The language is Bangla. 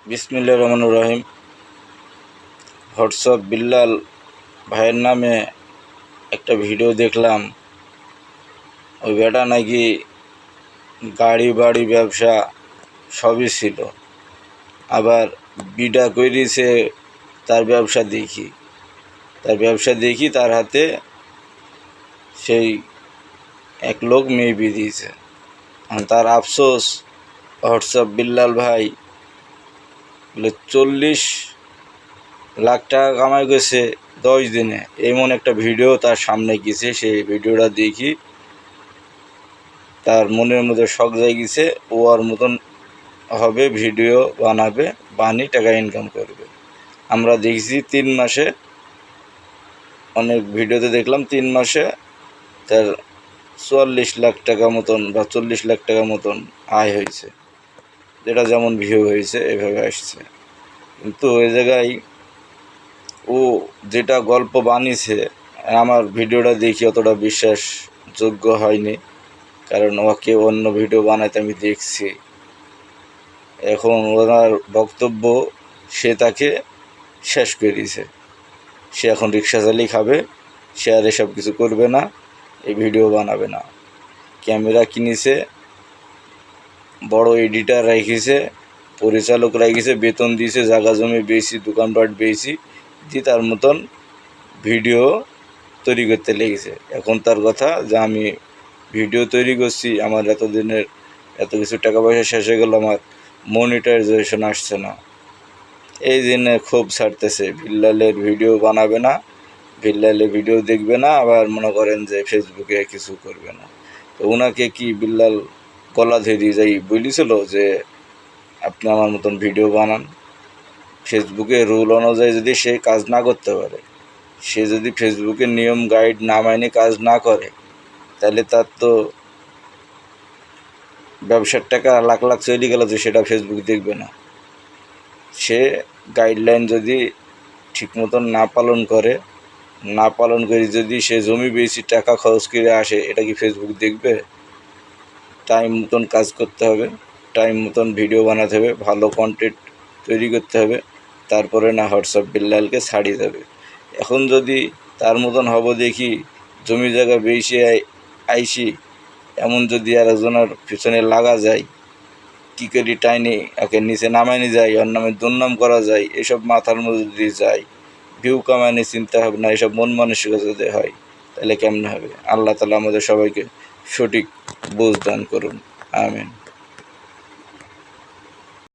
বিসমিল্লাহির রহমানির রহিম। হোয়াটসঅ্যাপ বিল্লাল ভাইয়ের নামে একটা ভিডিও দেখলাম। ওই বেটা নাকি গাড়ি বাড়ি ব্যবসা সবই ছিল, আবার বিডা কইরিছে। তার ব্যবসা দেখি তার হাতে সেই এক লোক মেয়ে বিয়ে দিয়েছে। তার আফসোস, হোয়াটসঅ্যাপ বিল্লাল ভাই 40 লাখ টাকা কামাই গেছে 10 দিনে। এমন একটা ভিডিও তার সামনে গেছে। সেই ভিডিওটা দেখি তার মনের মধ্যে শখ জাগিয়েছে, ও আর মতন হবে, ভিডিও বানাবে, টাকা ইনকাম করবে। আমরা দেখছি 3 মাসে, অনেক ভিডিওতে দেখলাম 3 মাসে তার 44 লাখ টাকা মতন বা 40 লাখ টাকা মতন আয় হয়েছে, যেটা যেমন ভিউ হয়েছে এভাবে আসছে। কিন্তু ওই জায়গায় ও যেটা গল্প বানিয়েছে, আমার ভিডিওটা দেখি অতটা বিশ্বাসযোগ্য হয়নি, কারণ ওকে অন্য ভিডিও বানাইতে আমি দেখছি। এখন ওনার বক্তব্য, সে তাকে শেষ করে দিয়েছে। সে এখন রিক্সা চালিয়ে খাবে, সে আর এসব কিছু করবে না, এই ভিডিও বানাবে না। ক্যামেরা কিনেছে, বড় এডিটার রাখিছে, পরিচালক রাখিছে, বেতন দিয়েছে, জায়গা জমি বেশি, দোকানপাট বেশি দিয়ে তার মতন ভিডিও তৈরি করতে লেগেছে। এখন তার কথা যে আমি ভিডিও তৈরি করছি, আমার এতদিনের এত কিছু টাকা পয়সা শেষ হয়ে গেল, আমার মনিটাইজেশন আসছে না, এই জন্যে ক্ষোভ ছাড়তেছে। বিল্লালের ভিডিও বানাবে না, বিল্লালের ভিডিও দেখবে না, আবার মনে করেন যে ফেসবুকে কিছু করবে না। তো ওনাকে কি বিল্লাল গলা ধরে যাই বলেছিল যে আপনি আমার মতন ভিডিও বানান? ফেসবুকে রুল অনুযায়ী যদি সে কাজ না করতে পারে, সে যদি ফেসবুকের নিয়ম গাইড না মাইনে কাজ না করে, তাহলে তার তো ব্যবসার টাকা লাখ লাখ চলে গেল, যে সেটা ফেসবুক দেখবে না। সে গাইডলাইন যদি ঠিক মতন না পালন করে যদি সে জমি বেশি টাকা খরচ করে আসে, এটা কি ফেসবুক দেখবে? টাইম মতন কাজ করতে হবে, টাইম মতন ভিডিও বানাতে হবে, ভালো কন্টেন্ট তৈরি করতে হবে, তারপরে না হোয়াটসঅ্যাপ বিল্লালকে ছাড়িয়ে যাবে। এখন যদি তার মতন হব দেখি, জমি জায়গা বেশি আইসি, এমন যদি আর একজনের পিছনে লাগা যায়, কী করি টাইনি একে নিচে নামাইনি যায়, ওর নামে দুর্নাম করা যায়, এসব মাথার মধ্যে দিয়ে যায়, ভিউ কামানি চিন্তা ভাবনা, এসব মন মানসিকতা যদি হয়, তাহলে কেমন হবে? আল্লাহ তাআলা আমাদের সবাইকে সঠিক বুঝ দান করুন। আমিন।